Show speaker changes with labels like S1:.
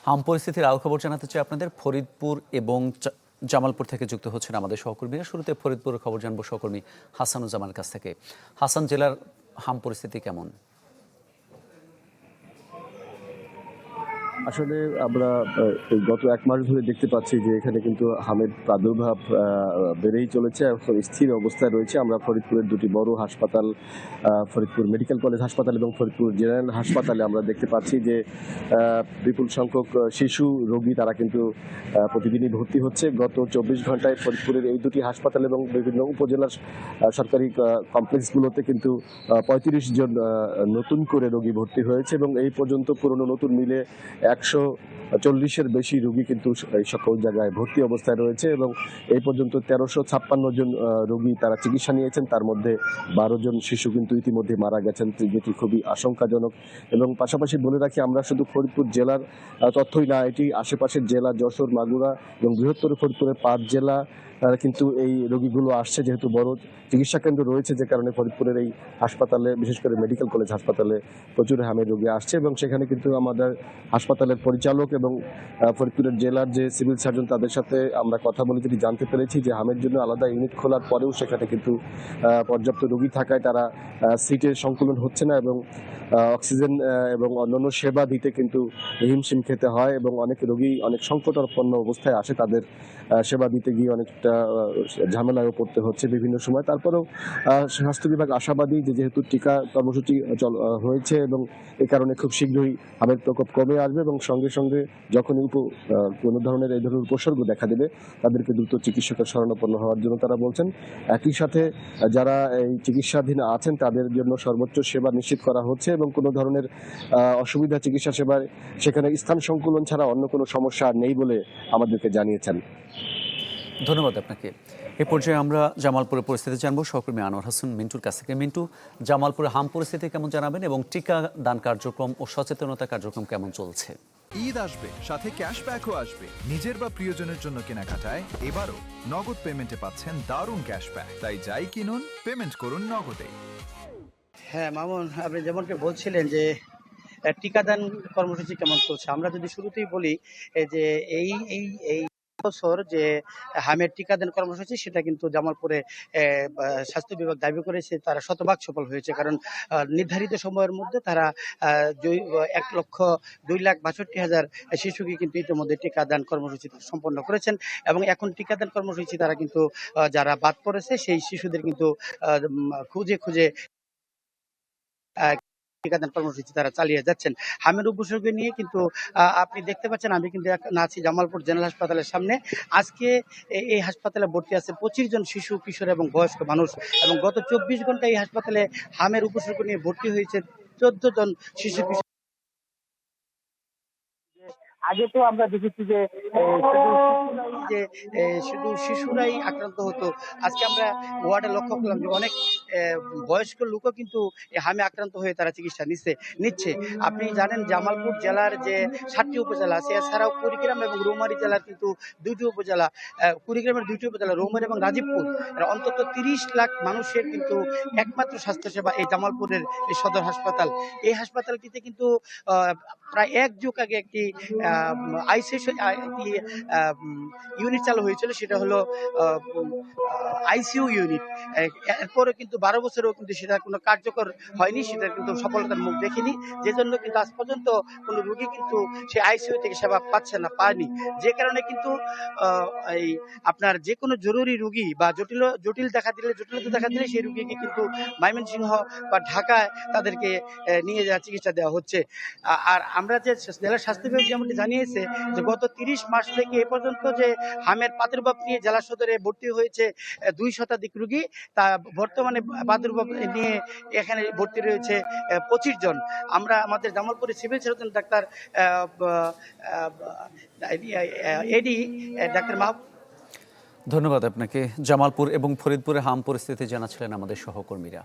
S1: হাম পরিস্থিতির আরও খবর জানাতে চাই আপনাদের। ফরিদপুর এবং জামালপুর থেকে যুক্ত হচ্ছেন আমাদের সহকর্মীরা। শুরুতে ফরিদপুরের খবর জানবো সহকর্মী হাসানুজ্জামানের কাছ থেকে। হাসান, জেলার হাম পরিস্থিতি কেমন?
S2: আসলে আমরা গত এক মাস ধরে দেখতে পাচ্ছি যে এখানে কিন্তু হামের প্রাদুর্ভাব বেড়েই চলেছে, এখন স্থির অবস্থায় রয়েছে। আমরা ফরিদপুরের দুটি বড় হাসপাতাল, ফরিদপুর মেডিকেল কলেজ হাসপাতাল এবং ফরিদপুর জেনারেল হাসপাতালে আমরা দেখতে পাচ্ছি যে বিপুল সংখ্যক শিশু রোগী তারা কিন্তু প্রতিদিনই ভর্তি হচ্ছে। গত 24 ঘন্টায় ফরিদপুরের এই দুটি হাসপাতাল এবং বিভিন্ন উপজেলার সরকারি কমপ্লেক্সগুলোতে কিন্তু 35 জন নতুন করে রোগী ভর্তি হয়েছে এবং এই পর্যন্ত পুরনো নতুন মিলে 140-এর বেশি রোগী কিন্তু এই সকল জায়গায় ভর্তি অবস্থায় রয়েছে এবং এই পর্যন্ত 1356 জন রোগী তারা চিকিৎসা নিয়েছেন। তার মধ্যে 12 জন শিশু কিন্তু ইতিমধ্যে মারা গেছেন, যেটি খুবই আশঙ্কাজনক। এবং পাশাপাশি বলে রাখি, আমরা শুধু ফরিদপুর জেলার তথ্যই না, এটি আশেপাশের জেলা যশোর, মাগুরা এবং বৃহত্তর ফরিদপুরের 5 জেলা কিন্তু এই রোগীগুলো আসছে। যেহেতু বড় চিকিৎসা কেন্দ্র রয়েছে, যে কারণে ফরিদপুরের এই হাসপাতালে, বিশেষ করে মেডিকেল কলেজ হাসপাতালে প্রচুর হামের রোগী আসছে এবং সেখানে কিন্তু আমাদের হাসপাতালের পরিচালক এবং ফরিদপুরের জেলার যে সিভিল সার্জন তাদের সাথে আমরা কথা বলে যেটি জানতে পেরেছি যে হামের জন্য আলাদা ইউনিট খোলার পরেও সেখানে কিন্তু পর্যাপ্ত রোগী থাকায় তারা সিটের সংকুলন হচ্ছে না এবং অক্সিজেন এবং অন্যান্য সেবা দিতে কিন্তু হিমশিম খেতে হয় এবং অনেক রোগী অনেক সংকটাপন্ন অবস্থায় আসে, তাদের সেবা দিতে গিয়ে অনেকটা ঝামেলায়ও পড়তে হচ্ছে বিভিন্ন সময়। তারপরেও স্বাস্থ্য বিভাগ আশাবাদী যে যেহেতু টিকা কর্মসূচি হয়েছে এবং এই কারণে খুব শীঘ্রই হামের প্রকোপ কমে আসবে এবং সঙ্গে সঙ্গে যখনই কোনো ধরনের এই ধরনের উপসর্গ দেখা দেবে তাদেরকে দ্রুত চিকিৎসকের শরণাপন্ন হওয়ার জন্য তারা বলছেন। একই সাথে যারা এই চিকিৎসাধীন আছেন তাদের জন্য সর্বোচ্চ সেবা নিশ্চিত করা হচ্ছে এবং কোনো ধরনের অসুবিধা চিকিৎসা সেবায় সেখানে স্থান সংকুলন ছাড়া অন্য কোনো সমস্যা নেই বলে আমাদেরকে জানিয়েছেন।
S1: ধন্যবাদ আপনাকে। এ পর্যায়ে আমরা জামালপুরের পরিস্থিতি জানবো সহকর্মী আনোয়ার হাসান মিন্টুর কাছ থেকে। মিন্টু, জামালপুরে হাম পরিস্থিতি কেমন জানাবেন এবং টিকা দান কার্যক্রম ও সচেতনতা কার্যক্রম কেমন চলছে?
S3: ঈদ আসবে, সাথে ক্যাশব্যাকও আসবে। নিজের বা প্রিয়জনের জন্য কেনাকাটায় এবারও নগদ পেমেন্টে পাচ্ছেন দারুণ ক্যাশব্যাক। তাই যাই কিনুন, পেমেন্ট করুন নগদে।
S4: হ্যাঁ মামুন, আপনি যেমনটি বলছিলেন যে টিকাদান কর্মসূচি কেমন চলছে, আমরা যদি শুরুতেই বলি যে এই এই এই বছর যে হামের টিকাদান কর্মসূচি, সেটা কিন্তু জামালপুরে স্বাস্থ্য বিভাগ দাবি করেছে তারা শতভাগ সফল হয়েছে। কারণ নির্ধারিত সময়ের মধ্যে তারা 1,02,62,000 শিশুকে কিন্তু ইতিমধ্যে টিকাদান কর্মসূচি সম্পন্ন করেছেন এবং এখন টিকাদান কর্মসূচি তারা কিন্তু যারা বাদ পড়েছে সেই শিশুদের কিন্তু খুঁজে খুঁজে টিকাদান কর্মসূচি তারা চালিয়ে যাচ্ছেন। হামের উপসর্গ নিয়ে কিন্তু আপনি দেখতে পাচ্ছেন, আমি কিন্তু আছি জামালপুর জেনারেল হাসপাতালের সামনে। আজকে এই হাসপাতালে ভর্তি আছে 25 জন শিশু, কিশোর এবং বয়স্ক মানুষ এবং গত 24 ঘন্টায় এই হাসপাতালে হামের উপসর্গ নিয়ে ভর্তি হয়েছে 14 জন শিশু কিশোর। আগে তো আমরা দেখেছি যে শুধু শিশুরাই আক্রান্ত হতো। আজকে আমরা ওয়ার্ডে লক্ষ্য করলাম যে অনেক বয়স্ক লোকও কিন্তু হামে আক্রান্ত হয়ে তারা চিকিৎসা নিচ্ছে। আপনি জানেন জামালপুর জেলার যে 7টি উপজেলা আছে, এছাড়াও কুড়িগ্রাম এবং রৌমারী জেলার কিন্তু 2টি উপজেলা, কুড়িগ্রামের 2টি উপজেলা রৌমারী এবং রাজীবপুর, অন্তত 30 লাখ মানুষের কিন্তু একমাত্র স্বাস্থ্যসেবা এই জামালপুরের এই সদর হাসপাতাল। এই হাসপাতালটিতে কিন্তু প্রায় 1 যুগ আগে একটি আইসিইউ ইউনিট চালু হয়েছিল, সেটা হলো আইসিইউ ইউনিট। এরপরে কিন্তু 12 বছরেও কিন্তু সেটা কোনো কার্যকর হয়নি, সেটা কিন্তু সফলতার মুখ দেখেনি, যে জন্য কিন্তু আজ পর্যন্ত কোনো রোগী কিন্তু সেই আইসিইউ থেকে সেবা পায়নি। যে কারণে কিন্তু এই আপনার যে কোনো জরুরি রোগী বা জটিলতা দেখা দিলে সেই রোগীকে কিন্তু ময়মনসিংহ বা ঢাকায় তাদেরকে নিয়ে যাওয়া চিকিৎসা দেওয়া হচ্ছে। আর আমরা যে জেলা স্বাস্থ্য বিভাগ যেমনটি জানিয়েছে যে গত 30 মাস থেকে এ পর্যন্ত যে হামের প্রাদুর্ভাব নিয়ে জেলা সদরে ভর্তি হয়েছে 2 শতাধিক রোগী, তা বর্তমানে প্রাদুর্ভাব নিয়ে এখানে ভর্তি রয়েছে 25 জন। আমরা আমাদের জামালপুরের সিভিল সার্জন ডাক্তার এডি ডাক্তার মাহবুব।
S1: ধন্যবাদ আপনাকে। জামালপুর এবং ফরিদপুরে হাম পরিস্থিতি জানাচ্ছিলেন আমাদের সহকর্মীরা।